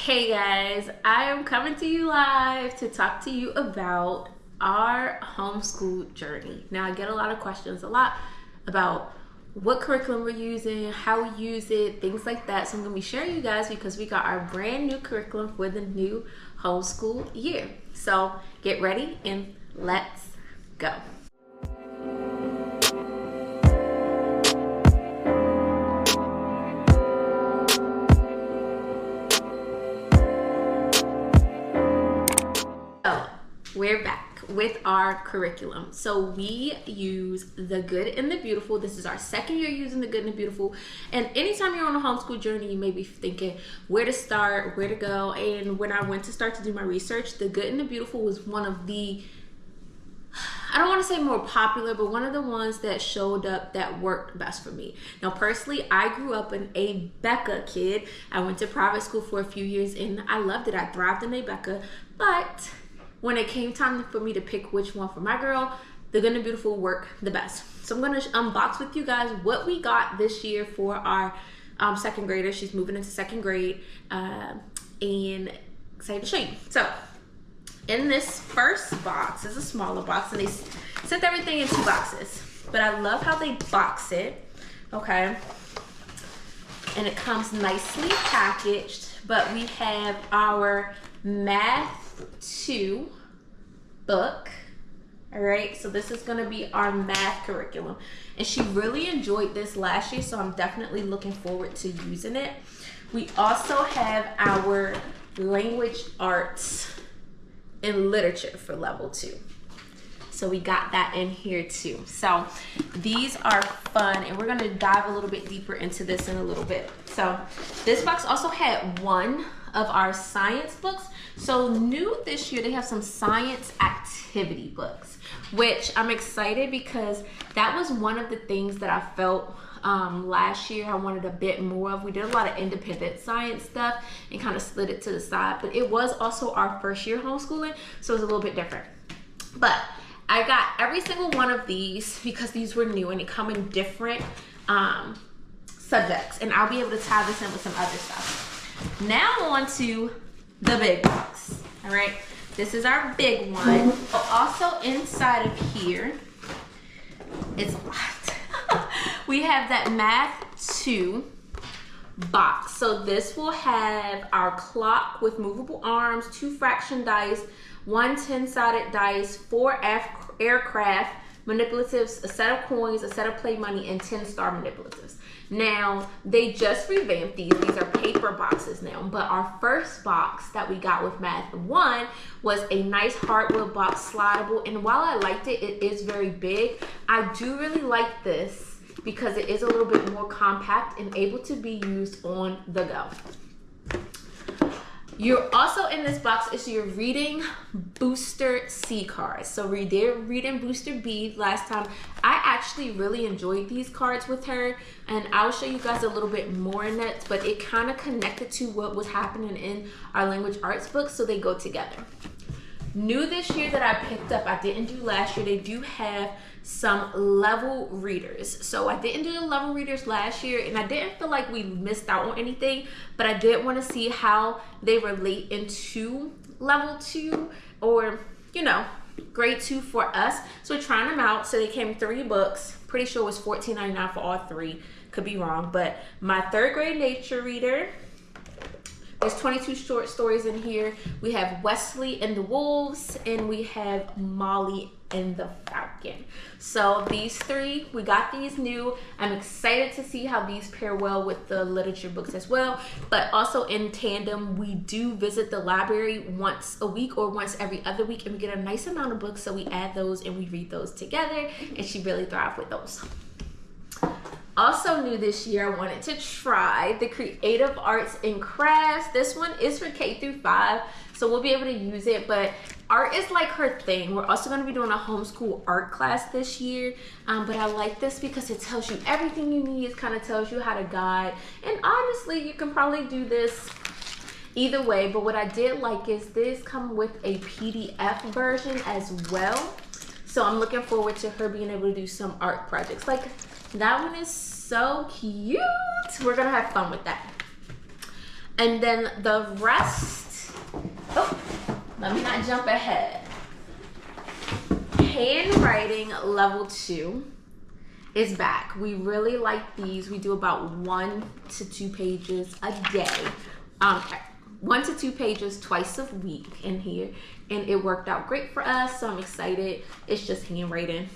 Hey guys, I am coming to you live to talk to you about our homeschool journey. Now, I get a lot of questions about what curriculum we're using, how we use it, things like that. So I'm going to be sharing you guys because we got our brand new curriculum for the new homeschool year. So get ready and let's go. We're back with our curriculum. So we use The Good and the Beautiful. This is our second year using The Good and the Beautiful. And anytime you're on a homeschool journey, you may be thinking where to start, where to go. And when I went to start to do my research, The Good and the Beautiful was one of the, I don't want to say more popular, but one of the ones that showed up that worked best for me. Now, personally, I grew up an ABECA kid. I went to private school for a few years and I loved it. I thrived in ABECA, but when it came time for me to pick which one for my girl, The Good and Beautiful worked the best. So I'm going to unbox with you guys what we got this year for our second grader. She's moving into second grade and excited to show you. So in this first box, is a smaller box, and they sent everything in 2 boxes. But I love how they box it, okay? And it comes nicely packaged, but we have our Math 2 book. All right, so this is going to be our math curriculum, and she really enjoyed this last year, so I'm definitely looking forward to using it. We also have our language arts and literature for level 2, so we got that in here too. So these are fun, and we're going to dive a little bit deeper into this in a little bit. So this box also had one of our science books. So new this year, they have some science activity books, which I'm excited because that was one of the things that I felt last year I wanted a bit more of. We did a lot of independent science stuff and kind of slid it to the side, but it was also our first year homeschooling, so it was a little bit different. But I got every single one of these because these were new and they come in different subjects, and I'll be able to tie this in with some other stuff. Now on to the big box. All right, this is our big one. Also inside of here is a lot. We have that Math 2 box. So this will have our clock with movable arms, 2 fraction dice, 1 10-sided dice, 4 aircraft manipulatives, a set of coins, a set of play money, and 10 star manipulatives. Now, they just revamped these. These are paper boxes now, but our first box that we got with Math 1 was a nice hardwood box, slidable, and while I liked it, it is very big. I do really like this because it is a little bit more compact and able to be used on the go. You're also in this box is your Reading Booster C cards. So we did Reading Booster B last time. I actually really enjoyed these cards with her, and I'll show you guys a little bit more in that, but it kind of connected to what was happening in our language arts book, so they go together. New this year that I picked up, I didn't do last year, they do have some level readers. So I didn't do the level readers last year, and I didn't feel like we missed out on anything, but I did want to see how they relate into level 2 or, you know, grade 2 for us. So we're trying them out. So they came 3 books. Pretty sure it was $14.99 for all 3. Could be wrong, but my 3rd grade nature reader. There's 22 short stories in here. We have Wesley and the Wolves, and we have Molly and the Falcon. So these 3, we got these new. I'm excited to see how these pair well with the literature books as well. But also in tandem, we do visit the library once a week or once every other week, and we get a nice amount of books, so we add those and we read those together, and she really thrived with those. Also new this year, I wanted to try the Creative Arts and Crafts. This one is for K through 5, so we'll be able to use it, but art is like her thing. We're also going to be doing a homeschool art class this year, but I like this because it tells you everything you need. It kind of tells you how to guide, and honestly, you can probably do this either way, but what I did like is this come with a PDF version as well, so I'm looking forward to her being able to do some art projects. Like, that one is so cute. We're gonna have fun with that. And then the rest, oh, let me not jump ahead. Handwriting level 2 is back. We really like these. We do about 1 to 2 pages a day. 1 to 2 pages twice a week in here, and it worked out great for us, so I'm excited. It's just handwriting,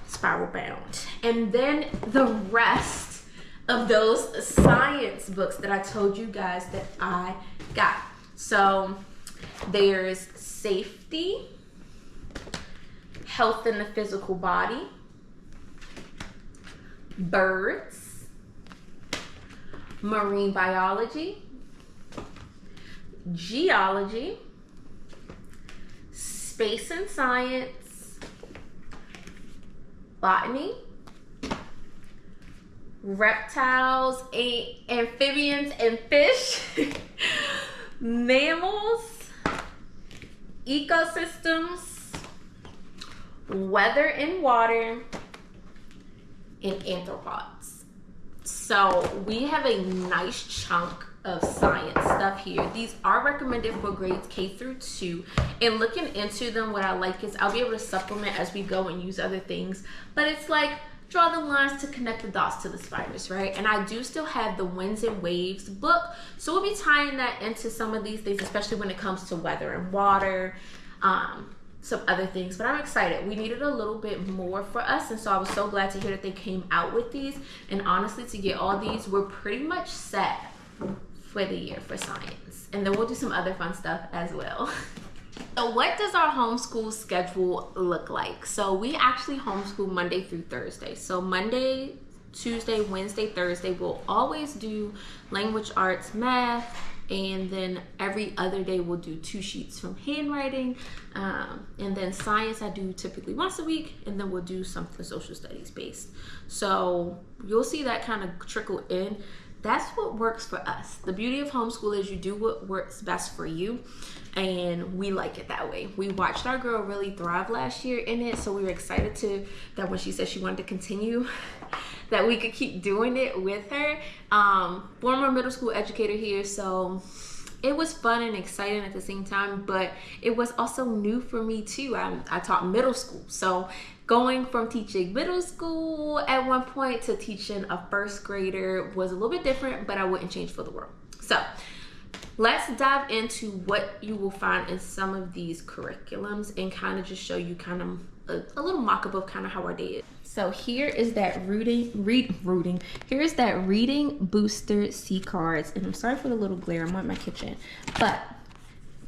spiral bound. And then the rest of those science books that I told you guys that I got. So there's safety, health in the physical body, birds, marine biology, geology, space and science, botany, reptiles, amphibians and fish, mammals, ecosystems, weather and water, and arthropods. So we have a nice chunk of science stuff here. These are recommended for grades K through 2, and looking into them, what I like is I'll be able to supplement as we go and use other things, but it's like draw the lines to connect the dots to the spiders, right? And I do still have the winds and waves book, so we'll be tying that into some of these things, especially when it comes to weather and water, some other things. But I'm excited. We needed a little bit more for us, and so I was so glad to hear that they came out with these. And honestly, to get all these, we're pretty much set for the year for science, and then we'll do some other fun stuff as well. So what does our homeschool schedule look like? So we actually homeschool Monday through Thursday. So Monday, Tuesday, Wednesday, Thursday, we'll always do language arts, math, and then every other day we'll do 2 sheets from handwriting, and then science I do typically once a week, and then we'll do something social studies based. So you'll see that kind of trickle in. That's what works for us. The beauty of homeschool is you do what works best for you, and we like it that way. We watched our girl really thrive last year in it, so we were excited that when she said she wanted to continue, that we could keep doing it with her. Former middle school educator here, so it was fun and exciting at the same time, but it was also new for me too. I taught middle school, so going from teaching middle school at one point to teaching a first grader was a little bit different, but I wouldn't change for the world. So let's dive into what you will find in some of these curriculums and kind of just show you kind of a little mock-up of kind of how our day is. So here is that here's that reading booster C cards, and I'm sorry for the little glare, I'm at my kitchen, but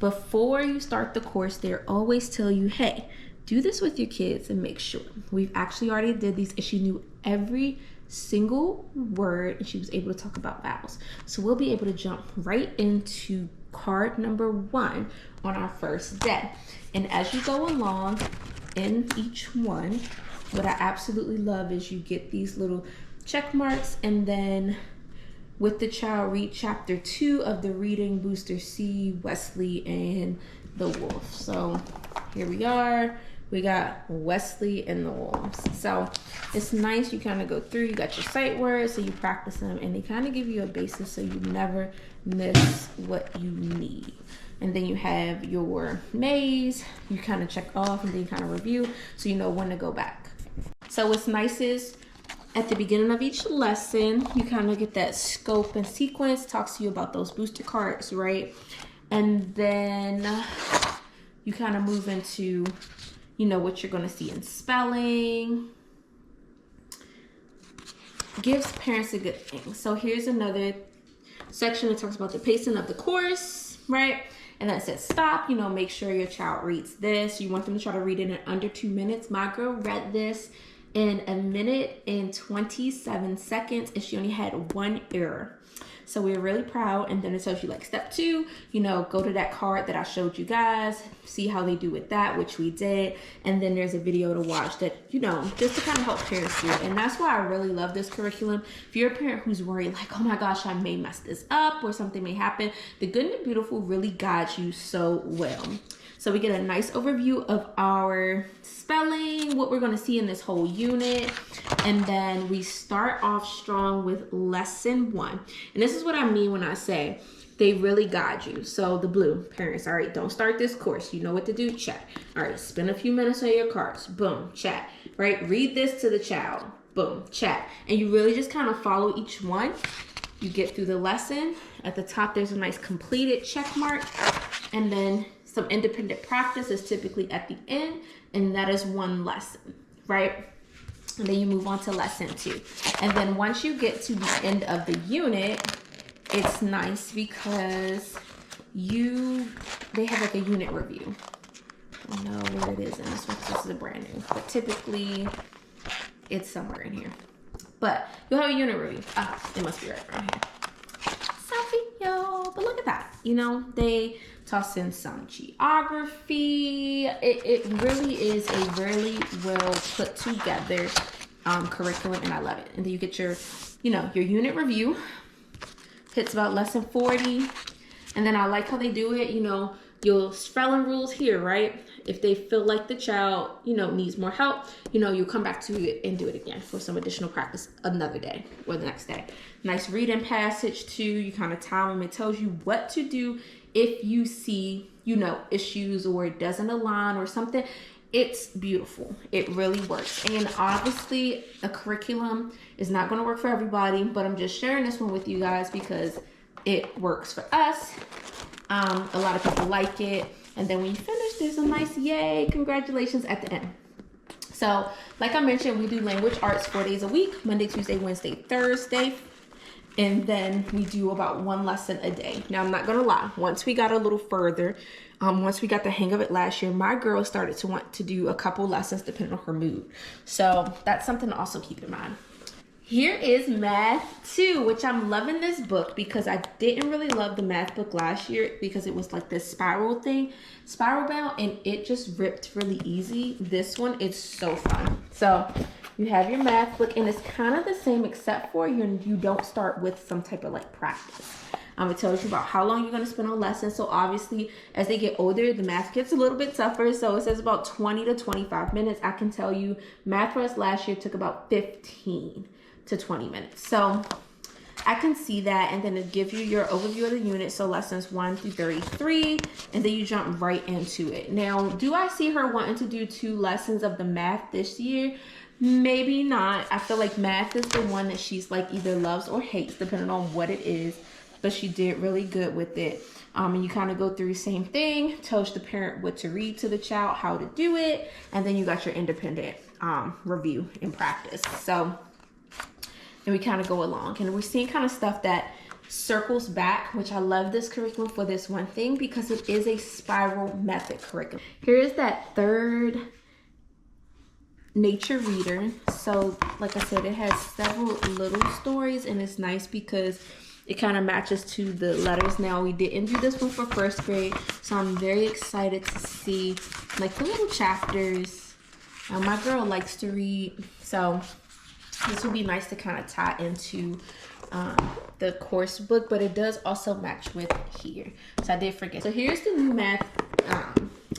before you start the course, they always tell you, hey, do this with your kids and make sure. We've actually already did these, and she knew every single word, and she was able to talk about vowels. So we'll be able to jump right into card number 1 on our first day. And as you go along in each one, what I absolutely love is you get these little check marks, and then with the child read chapter 2 of the reading booster C, Wesley and the Wolf. So here we are. We got Wesley and the Wolves. So it's nice, you kind of go through, you got your sight words, so you practice them, and they kind of give you a basis so you never miss what you need. And then you have your maze, you kind of check off, and then you kind of review so you know when to go back. So what's nice is at the beginning of each lesson, you kind of get that scope and sequence, talks to you about those booster cards, right? And then you kind of move into, you know, what you're going to see in spelling. Gives parents a good thing. So here's another section that talks about the pacing of the course, right? And then it says stop, you know, make sure your child reads this. You want them to try to read it in under 2 minutes. My girl read this in 1 minute and 27 seconds, and she only had 1 error. So we're really proud. And then it tells you like step 2, you know, go to that card that I showed you guys, see how they do with that, which we did. And then there's a video to watch that, you know, just to kind of help parents do it. And that's why I really love this curriculum. If you're a parent who's worried like, oh my gosh, I may mess this up or something may happen, the Good and the Beautiful really guides you so well. So we get a nice overview of our spelling, what we're going to see in this whole unit. And then we start off strong with lesson 1. And this this is what I mean when I say they really guide you. So the blue, parents, all right, don't start this course. You know what to do, check. All right, spend a few minutes on your cards, boom, check. Right, read this to the child, boom, check. And you really just kind of follow each one. You get through the lesson. At the top, there's a nice completed check mark. And then some independent practice is typically at the end. And that is one lesson, right? And then you move on to lesson 2. And then once you get to the end of the unit, it's nice because they have like a unit review. I don't know where it is in this one. This is a brand new, but typically it's somewhere in here. But you'll have a unit review. It must be right around here. Sorry, y'all. But look at that. You know, they toss in some geography. It really is a really well put together curriculum, and I love it. And then you get your unit review. Hits about lesson 40. And then I like how they do it. You know, your spelling rules here, right? If they feel like the child, needs more help, you'll come back to it and do it again for some additional practice another day or the next day. Nice reading passage too. You kind of time them. It tells you what to do if you see, issues or it doesn't align or something. It's beautiful. It really works. And obviously a curriculum is not going to work for everybody, but I'm just sharing this one with you guys because it works for us. A lot of people like it. And then when you finish, there's a nice yay, congratulations at the end. So like I mentioned, we do language arts 4 days a week, Monday, Tuesday, Wednesday, Thursday. And then we do about one lesson a day. Now, I'm not going to lie. Once we got a little further, once we got the hang of it last year, my girl started to want to do a couple lessons depending on her mood. So that's something to also keep in mind. Here is Math 2, which I'm loving this book because I didn't really love the math book last year because it was like this spiral bound, and it just ripped really easy. This one is so fun. So you have your math book, and it's kind of the same except for you don't start with some type of like practice. It tells you about how long you're going to spend on lessons. So obviously, as they get older, the math gets a little bit tougher. So it says about 20 to 25 minutes. I can tell you math for us last year took about 15 to 20 minutes. So I can see that. And then it gives you your overview of the unit. So lessons 1 through 33. And then you jump right into it. Now, do I see her wanting to do 2 lessons of the math this year? Maybe not. I feel like math is the one that she's like either loves or hates depending on what it is. But she did really good with it. And you kind of go through the same thing. Tells the parent what to read to the child, how to do it. And then you got your independent review and practice. So, and we kind of go along. And we're seeing kind of stuff that circles back, which I love this curriculum for this one thing because it is a spiral method curriculum. Here is that third nature reader. So like I said, it has several little stories, and it's nice because it kind of matches to the letters. Now, we didn't do this one for first grade, so I'm very excited to see like the little chapters. My girl likes to read, so this would be nice to kind of tie into the course book, but it does also match with here. So I did forget. So here's the new math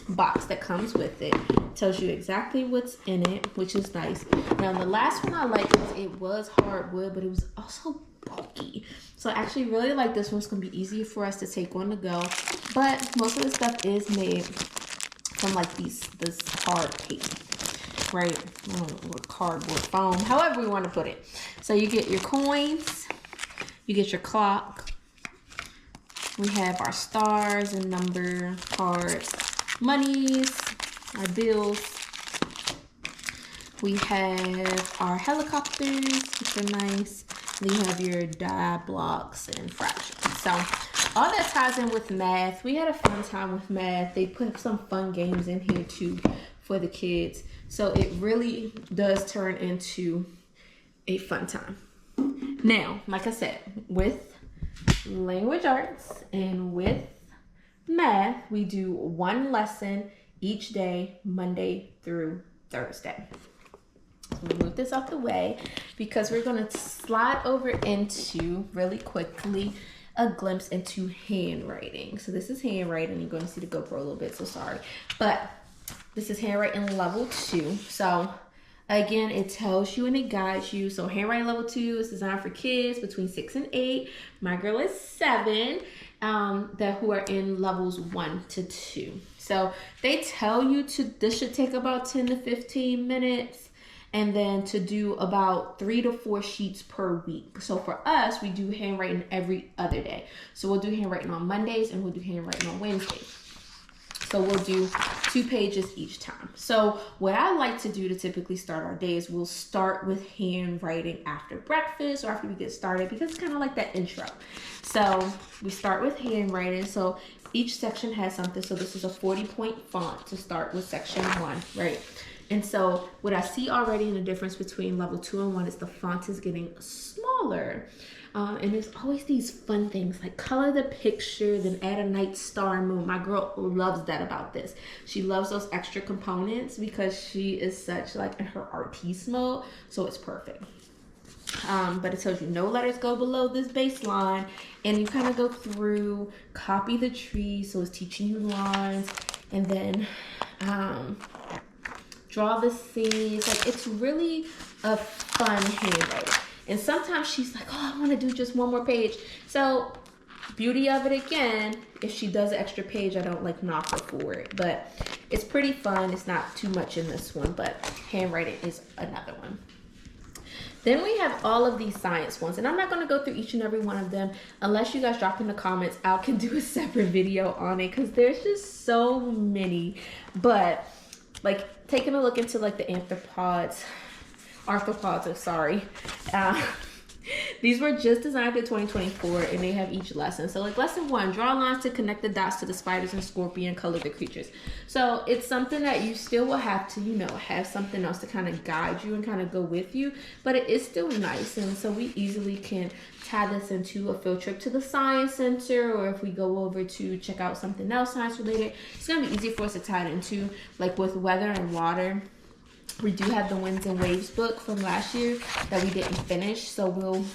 box that comes with it. Tells you exactly what's in it, which is nice. Now, the last one I liked was it was hardwood, but it was also bulky. So I actually really like this one. It's going to be easier for us to take on the go. But most of the stuff is made from like this hard paper, right? Or cardboard foam, however we want to put it. So you get your coins, you get your clock. We have our stars and number cards, monies, our bills. We have our helicopters, which are nice. Then you have your die blocks and fractions. So all that ties in with math. We had a fun time with math. They put some fun games in here too for the kids. So it really does turn into a fun time. Now, like I said, with language arts and with math, we do one lesson each day, Monday through Thursday. So we'll move this out the way because we're going to slide over into, really quickly, a glimpse into handwriting. So this is handwriting. You're going to see the GoPro a little bit, so sorry. But this is handwriting level 2. So Again, it tells you and it guides you. So handwriting level 2 is designed for kids between 6 and 8. My girl is 7, who are in levels 1 to 2. So they tell you this should take about 10 to 15 minutes, and then to do about 3 to 4 sheets per week. So for us, we do handwriting every other day. So we'll do handwriting on Mondays and we'll do handwriting on Wednesdays. So we'll do 2 pages each time. So what I like to do to typically start our days, we'll start with handwriting after breakfast or after we get started, because it's kind of like that intro. So we start with handwriting. So each section has something. So this is a 40-point font to start with section 1, right? And so what I see already in the difference between level 2 and 1 is the font is getting smaller. And there's always these fun things like color the picture, then add a night, star, and moon. My girl loves that about this. She loves those extra components because she is such like in her artiste mode. So it's perfect. But it tells you no letters go below this baseline, and you kind of go through, copy the tree. So it's teaching you lines, and then draw the scenes. Like, it's really a fun handwriting. And sometimes she's like, oh, I want to do just one more page. So beauty of it, again, if she does an extra page, I don't like knock her for it. But it's pretty fun. It's not too much in this one, but handwriting is another one. Then we have all of these science ones, and I'm not going to go through each and every one of them unless you guys drop in the comments. I can do a separate video on it because there's just so many. But like taking a look into like the arthropods, I'm sorry. These were just designed for 2024, and they have each lesson. So like lesson 1, draw lines to connect the dots to the spiders and scorpion, color the creatures. So it's something that you still will have to, have something else to kind of guide you and kind of go with you, but it is still nice. And so we easily can tie this into a field trip to the science center, or if we go over to check out something else science related, it's gonna be easy for us to tie it into, like with weather and water. We do have the Winds and Waves book from last year that we didn't finish, so we'll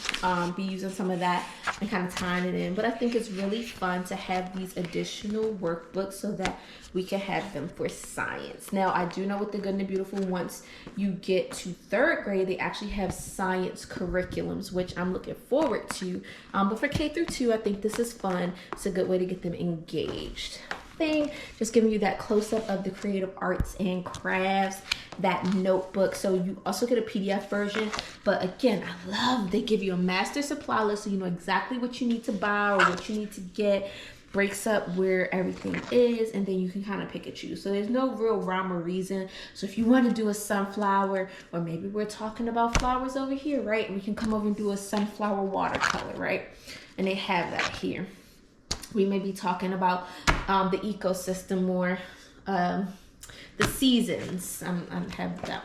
be using some of that and kind of tying it in. But I think it's really fun to have these additional workbooks so that we can have them for science. Now, I do know with the Good and the Beautiful, once you get to 3rd grade, they actually have science curriculums, which I'm looking forward to. But for K through 2, I think this is fun. It's a good way to get them engaged. Just giving you that close-up of the creative arts and crafts, that notebook. So you also get a PDF version, but again, I love they give you a master supply list, so you know exactly what you need to buy or what you need to get. Breaks up where everything is, and then you can kind of pick and choose. So there's no real rhyme or reason. So if you want to do a sunflower, or maybe we're talking about flowers over here, right? And we can come over and do a sunflower watercolor, right? And they have that here. We may be talking about the ecosystem or the seasons. I have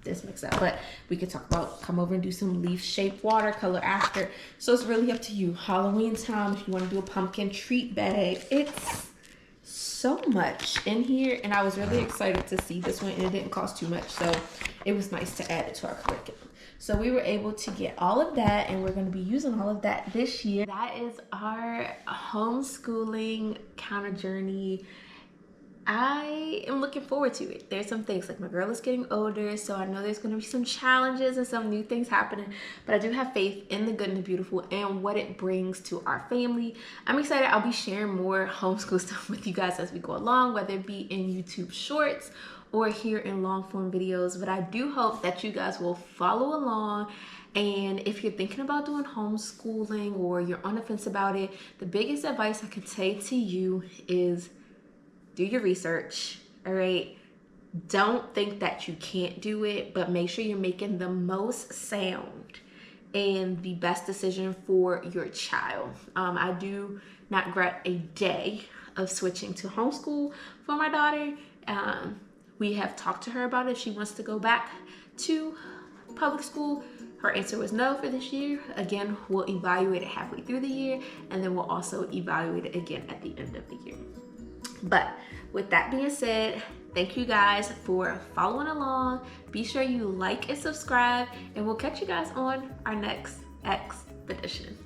this mixed up, but we could talk about, come over and do some leaf-shaped watercolor after. So it's really up to you. Halloween time, if you want to do a pumpkin treat bag, it's so much in here, and I was really excited to see this one, and it didn't cost too much, so it was nice to add it to our curriculum. So we were able to get all of that, and we're going to be using all of that this year. That is our homeschooling kind of journey. I am looking forward to it. There's some things, like my girl is getting older, so I know there's going to be some challenges and some new things happening, but I do have faith in the Good and the Beautiful and what it brings to our family. I'm excited. I'll be sharing more homeschool stuff with you guys as we go along, whether it be in YouTube Shorts or here in long form videos. But I do hope that you guys will follow along. And if you're thinking about doing homeschooling or you're on the fence about it, the biggest advice I could say to you is do your research, all right? Don't think that you can't do it, but make sure you're making the most sound and the best decision for your child. I do not regret a day of switching to homeschool for my daughter. We have talked to her about if she wants to go back to public school. Her answer was no for this year. Again, we'll evaluate it halfway through the year, and then we'll also evaluate it again at the end of the year. But with that being said, thank you guys for following along. Be sure you like and subscribe, and we'll catch you guys on our next expedition.